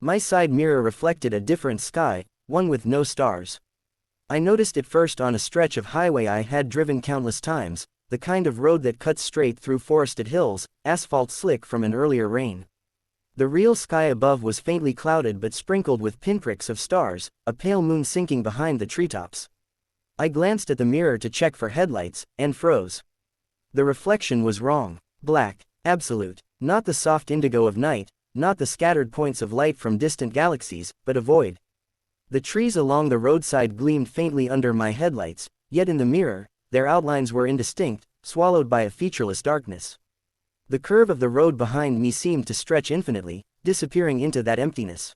My side mirror reflected a different sky, one with no stars. I noticed it first on a stretch of highway I had driven countless times, the kind of road that cuts straight through forested hills, asphalt slick from an earlier rain. The real sky above was faintly clouded but sprinkled with pinpricks of stars, a pale moon sinking behind the treetops. I glanced at the mirror to check for headlights, and froze. The reflection was wrong. Black. Absolute. Not the soft indigo of night, not the scattered points of light from distant galaxies, but a void. The trees along the roadside gleamed faintly under my headlights, yet in the mirror, their outlines were indistinct, swallowed by a featureless darkness. The curve of the road behind me seemed to stretch infinitely, disappearing into that emptiness.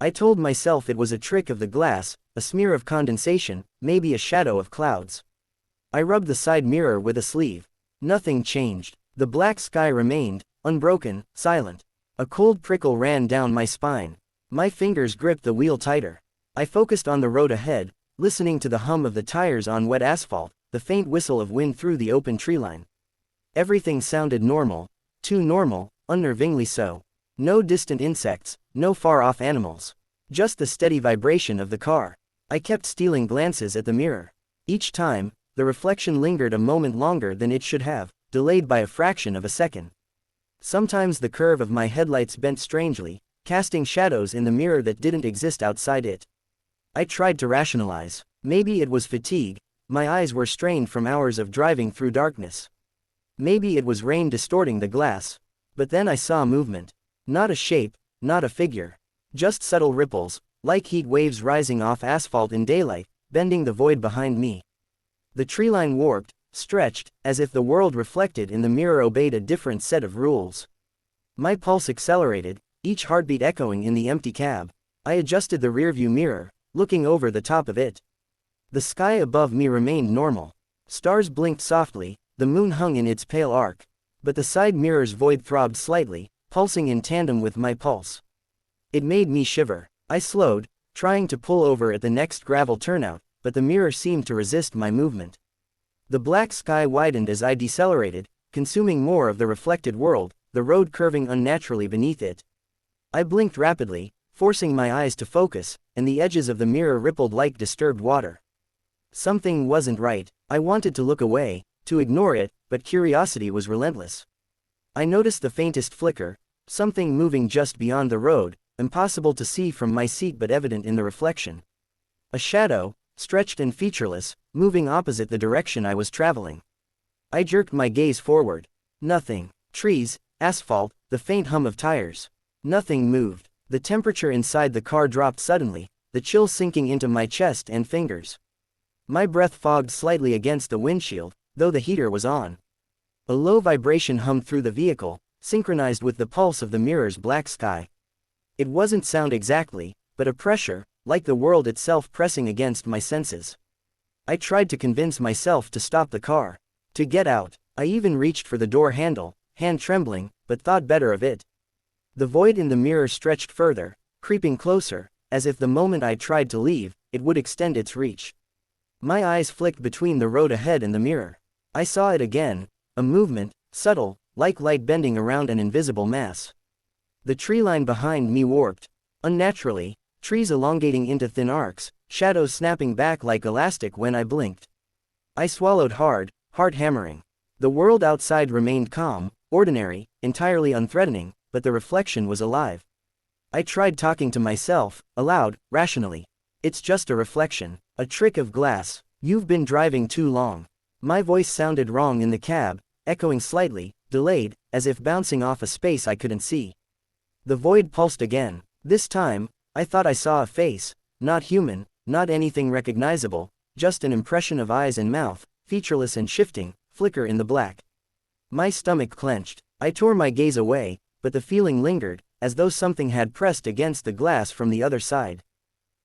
I told myself it was a trick of the glass, a smear of condensation, maybe a shadow of clouds. I rubbed the side mirror with a sleeve. Nothing changed. The black sky remained, unbroken, silent. A cold prickle ran down my spine. My fingers gripped the wheel tighter. I focused on the road ahead, listening to the hum of the tires on wet asphalt, the faint whistle of wind through the open treeline. Everything sounded normal, too normal, unnervingly so. No distant insects, no far-off animals. Just the steady vibration of the car. I kept stealing glances at the mirror. Each time, the reflection lingered a moment longer than it should have, delayed by a fraction of a second. Sometimes the curve of my headlights bent strangely, casting shadows in the mirror that didn't exist outside it. I tried to rationalize. Maybe it was fatigue, my eyes were strained from hours of driving through darkness. Maybe it was rain distorting the glass. But then I saw movement. Not a shape, not a figure. Just subtle ripples, like heat waves rising off asphalt in daylight, bending the void behind me. The treeline warped, stretched, as if the world reflected in the mirror obeyed a different set of rules. My pulse accelerated, each heartbeat echoing in the empty cab. I adjusted the rearview mirror, looking over the top of it. The sky above me remained normal. Stars blinked softly, the moon hung in its pale arc. But the side mirror's void throbbed slightly, pulsing in tandem with my pulse. It made me shiver. I slowed, trying to pull over at the next gravel turnout, but the mirror seemed to resist my movement. The black sky widened as I decelerated, consuming more of the reflected world, the road curving unnaturally beneath it. I blinked rapidly, forcing my eyes to focus, and the edges of the mirror rippled like disturbed water. Something wasn't right. I wanted to look away, to ignore it, but curiosity was relentless. I noticed the faintest flicker, something moving just beyond the road, impossible to see from my seat but evident in the reflection. A shadow, stretched and featureless, moving opposite the direction I was traveling. I jerked my gaze forward. Nothing. Trees, asphalt, the faint hum of tires. Nothing moved. The temperature inside the car dropped suddenly, the chill sinking into my chest and fingers. My breath fogged slightly against the windshield, though the heater was on. A low vibration hummed through the vehicle, synchronized with the pulse of the mirror's black sky. It wasn't sound exactly, but a pressure, like the world itself pressing against my senses. I tried to convince myself to stop the car, to get out. I even reached for the door handle, hand trembling, but thought better of it. The void in the mirror stretched further, creeping closer, as if the moment I tried to leave, it would extend its reach. My eyes flicked between the road ahead and the mirror. I saw it again, a movement, subtle, like light bending around an invisible mass. The tree line behind me warped, unnaturally, trees elongating into thin arcs, shadows snapping back like elastic when I blinked. I swallowed hard, heart hammering. The world outside remained calm, ordinary, entirely unthreatening, but the reflection was alive. I tried talking to myself, aloud, rationally. It's just a reflection, a trick of glass. You've been driving too long. My voice sounded wrong in the cab, echoing slightly, delayed, as if bouncing off a space I couldn't see. The void pulsed again. This time, I thought I saw a face, not human, not anything recognizable, just an impression of eyes and mouth, featureless and shifting, flicker in the black. My stomach clenched. I tore my gaze away, but the feeling lingered, as though something had pressed against the glass from the other side.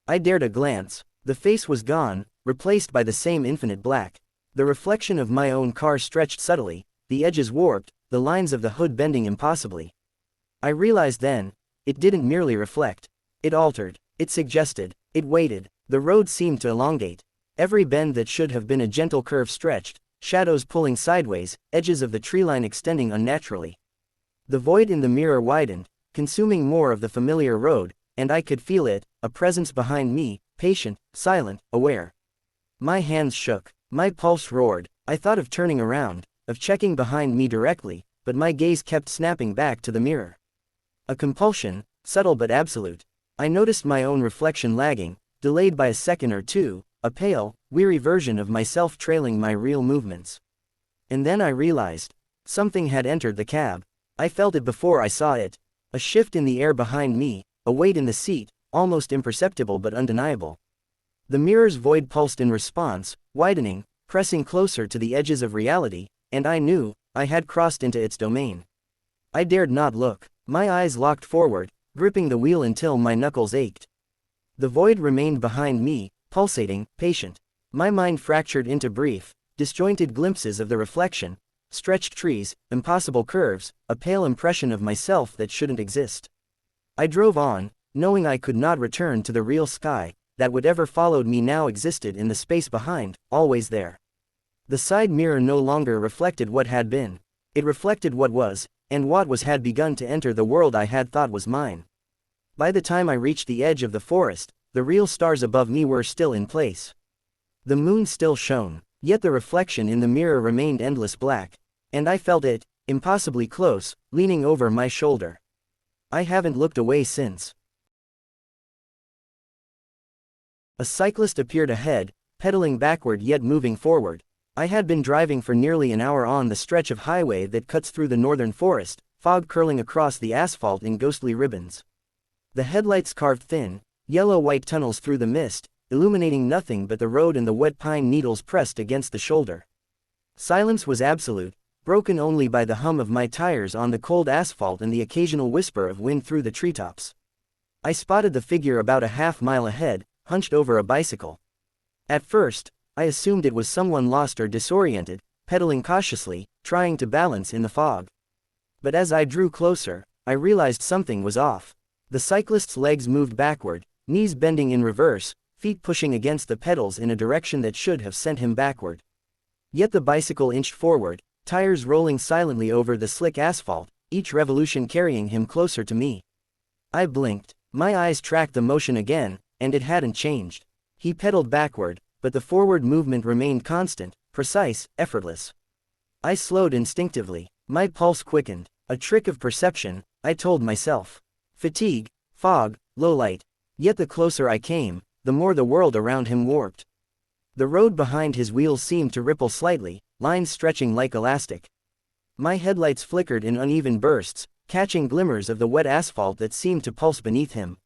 I dared a glance. The face was gone, replaced by the same infinite black. The reflection of my own car stretched subtly, the edges warped, the lines of the hood bending impossibly. I realized then, it didn't merely reflect. It altered, it suggested, it waited. The road seemed to elongate. Every bend that should have been a gentle curve stretched, shadows pulling sideways, edges of the treeline extending unnaturally. The void in the mirror widened, consuming more of the familiar road, and I could feel it, a presence behind me, patient, silent, aware. My hands shook. My pulse roared. I thought of turning around, of checking behind me directly, but my gaze kept snapping back to the mirror. A compulsion, subtle but absolute. I noticed my own reflection lagging, delayed by a second or two, a pale, weary version of myself trailing my real movements. And then I realized. Something had entered the cab. I felt it before I saw it. A shift in the air behind me, a weight in the seat, almost imperceptible but undeniable. The mirror's void pulsed in response, widening, pressing closer to the edges of reality, and I knew I had crossed into its domain. I dared not look. My eyes locked forward, gripping the wheel until my knuckles ached. The void remained behind me, pulsating, patient. My mind fractured into brief, disjointed glimpses of the reflection, stretched trees, impossible curves, a pale impression of myself that shouldn't exist. I drove on, knowing I could not return to the real sky, that whatever followed me now existed in the space behind, always there. The side mirror no longer reflected what had been. It reflected what was, and what was had begun to enter the world I had thought was mine. By the time I reached the edge of the forest, the real stars above me were still in place. The moon still shone, yet the reflection in the mirror remained endless black. And I felt it, impossibly close, leaning over my shoulder. I haven't looked away since. A cyclist appeared ahead, pedaling backward yet moving forward. I had been driving for nearly an hour on the stretch of highway that cuts through the northern forest, fog curling across the asphalt in ghostly ribbons. The headlights carved thin, yellow-white tunnels through the mist, illuminating nothing but the road and the wet pine needles pressed against the shoulder. Silence was absolute, broken only by the hum of my tires on the cold asphalt and the occasional whisper of wind through the treetops. I spotted the figure about a half-mile ahead, hunched over a bicycle. At first, I assumed it was someone lost or disoriented, pedaling cautiously, trying to balance in the fog. But as I drew closer, I realized something was off. The cyclist's legs moved backward, knees bending in reverse, feet pushing against the pedals in a direction that should have sent him backward. Yet the bicycle inched forward, tires rolling silently over the slick asphalt, each revolution carrying him closer to me. I blinked. My eyes tracked the motion again, and it hadn't changed. He pedaled backward, but the forward movement remained constant, precise, effortless. I slowed instinctively. My pulse quickened. A trick of perception, I told myself. Fatigue, fog, low light. Yet the closer I came, the more the world around him warped. The road behind his wheels seemed to ripple slightly, lines stretching like elastic. My headlights flickered in uneven bursts, catching glimmers of the wet asphalt that seemed to pulse beneath him.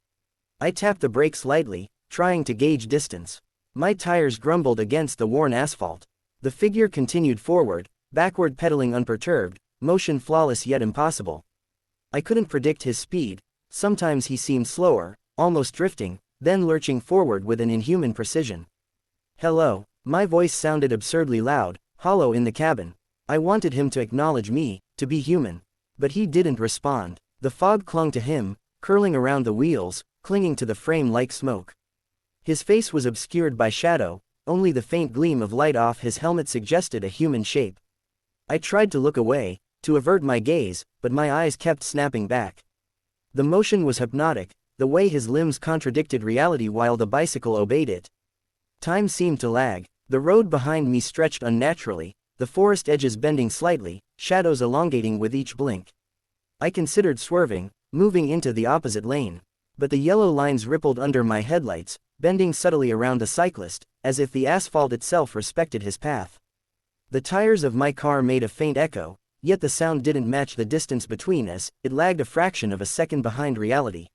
I tapped the brakes lightly, trying to gauge distance. My tires grumbled against the worn asphalt. The figure continued forward, backward pedaling unperturbed, motion flawless yet impossible. I couldn't predict his speed. Sometimes he seemed slower, almost drifting, then lurching forward with an inhuman precision. Hello. My voice sounded absurdly loud, hollow in the cabin. I wanted him to acknowledge me, to be human. But he didn't respond. The fog clung to him, curling around the wheels, clinging to the frame like smoke. His face was obscured by shadow, only the faint gleam of light off his helmet suggested a human shape. I tried to look away, to avert my gaze, but my eyes kept snapping back. The motion was hypnotic, the way his limbs contradicted reality while the bicycle obeyed it. Time seemed to lag. The road behind me stretched unnaturally, the forest edges bending slightly, shadows elongating with each blink. I considered swerving, moving into the opposite lane. But the yellow lines rippled under my headlights, bending subtly around the cyclist, as if the asphalt itself respected his path. The tires of my car made a faint echo, yet the sound didn't match the distance between us, it lagged a fraction of a second behind reality.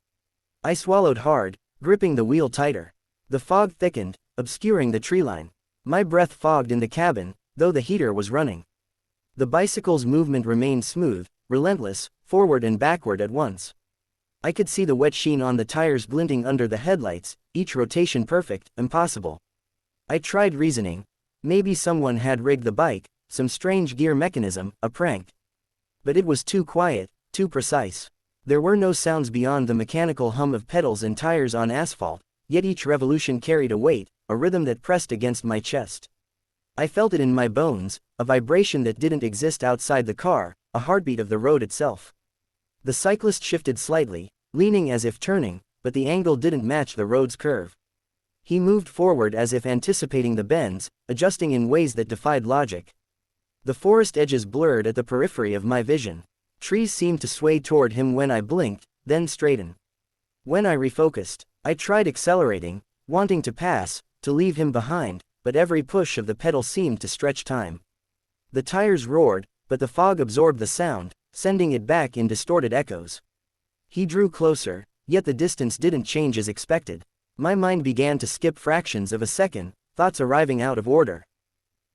I swallowed hard, gripping the wheel tighter. The fog thickened, obscuring the treeline. My breath fogged in the cabin, though the heater was running. The bicycle's movement remained smooth, relentless, forward and backward at once. I could see the wet sheen on the tires glinting under the headlights, each rotation perfect, impossible. I tried reasoning. Maybe someone had rigged the bike, some strange gear mechanism, a prank. But it was too quiet, too precise. There were no sounds beyond the mechanical hum of pedals and tires on asphalt, yet each revolution carried a weight, a rhythm that pressed against my chest. I felt it in my bones, a vibration that didn't exist outside the car, a heartbeat of the road itself. The cyclist shifted slightly, leaning as if turning, but the angle didn't match the road's curve. He moved forward as if anticipating the bends, adjusting in ways that defied logic. The forest edges blurred at the periphery of my vision. Trees seemed to sway toward him when I blinked, then straighten. When I refocused, I tried accelerating, wanting to pass, to leave him behind, but every push of the pedal seemed to stretch time. The tires roared, but the fog absorbed the sound, sending it back in distorted echoes. He drew closer, yet the distance didn't change as expected. My mind began to skip fractions of a second, thoughts arriving out of order.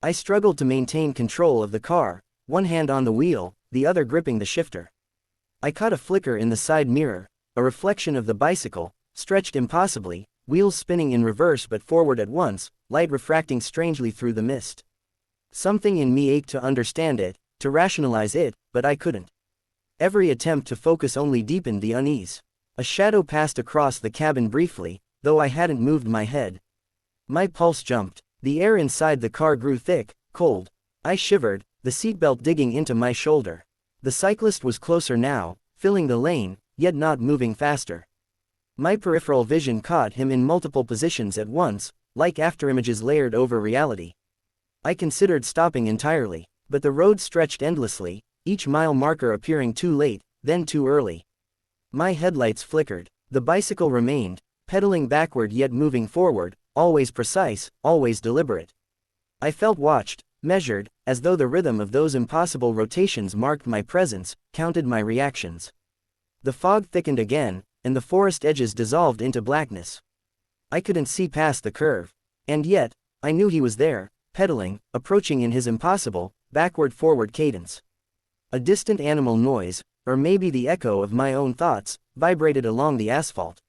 I struggled to maintain control of the car, one hand on the wheel, the other gripping the shifter. I caught a flicker in the side mirror, a reflection of the bicycle, stretched impossibly, wheels spinning in reverse but forward at once, light refracting strangely through the mist. Something in me ached to understand it, to rationalize it, but I couldn't. Every attempt to focus only deepened the unease. A shadow passed across the cabin briefly, though I hadn't moved my head. My pulse jumped. The air inside the car grew thick, cold. I shivered, the seatbelt digging into my shoulder. The cyclist was closer now, filling the lane, yet not moving faster. My peripheral vision caught him in multiple positions at once, like afterimages layered over reality. I considered stopping entirely, but the road stretched endlessly, each mile marker appearing too late, then too early. My headlights flickered. The bicycle remained, pedaling backward yet moving forward, always precise, always deliberate. I felt watched, measured, as though the rhythm of those impossible rotations marked my presence, counted my reactions. The fog thickened again, and the forest edges dissolved into blackness. I couldn't see past the curve. And yet, I knew he was there, pedaling, approaching in his impossible, backward-forward cadence. A distant animal noise, or maybe the echo of my own thoughts, vibrated along the asphalt.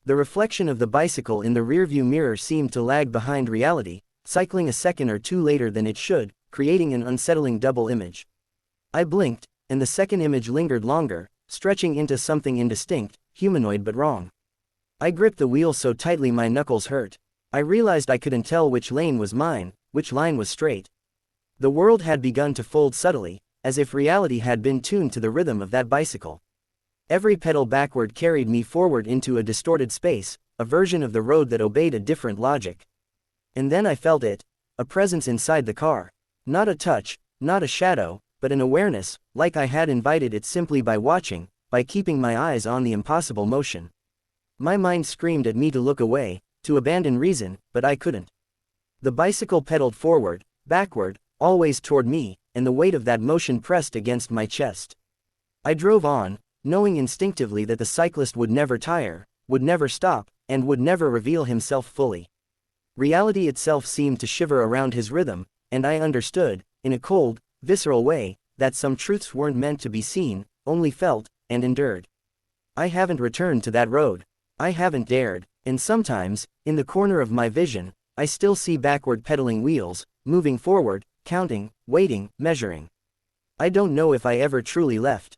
The reflection of the bicycle in the rearview mirror seemed to lag behind reality, cycling a second or two later than it should, creating an unsettling double image. I blinked, and the second image lingered longer, stretching into something indistinct, humanoid but wrong. I gripped the wheel so tightly my knuckles hurt. I realized I couldn't tell which lane was mine, which line was straight. The world had begun to fold subtly, as if reality had been tuned to the rhythm of that bicycle. Every pedal backward carried me forward into a distorted space, a version of the road that obeyed a different logic. And then I felt it, a presence inside the car. Not a touch, not a shadow, but an awareness, like I had invited it simply by watching, by keeping my eyes on the impossible motion. My mind screamed at me to look away, to abandon reason, but I couldn't. The bicycle pedaled forward, backward, always toward me, and the weight of that motion pressed against my chest. I drove on, knowing instinctively that the cyclist would never tire, would never stop, and would never reveal himself fully. Reality itself seemed to shiver around his rhythm, and I understood, in a cold, visceral way, that some truths weren't meant to be seen, only felt, and endured. I haven't returned to that road. I haven't dared, and sometimes, in the corner of my vision, I still see backward pedaling wheels, moving forward, counting, waiting, measuring. I don't know if I ever truly left.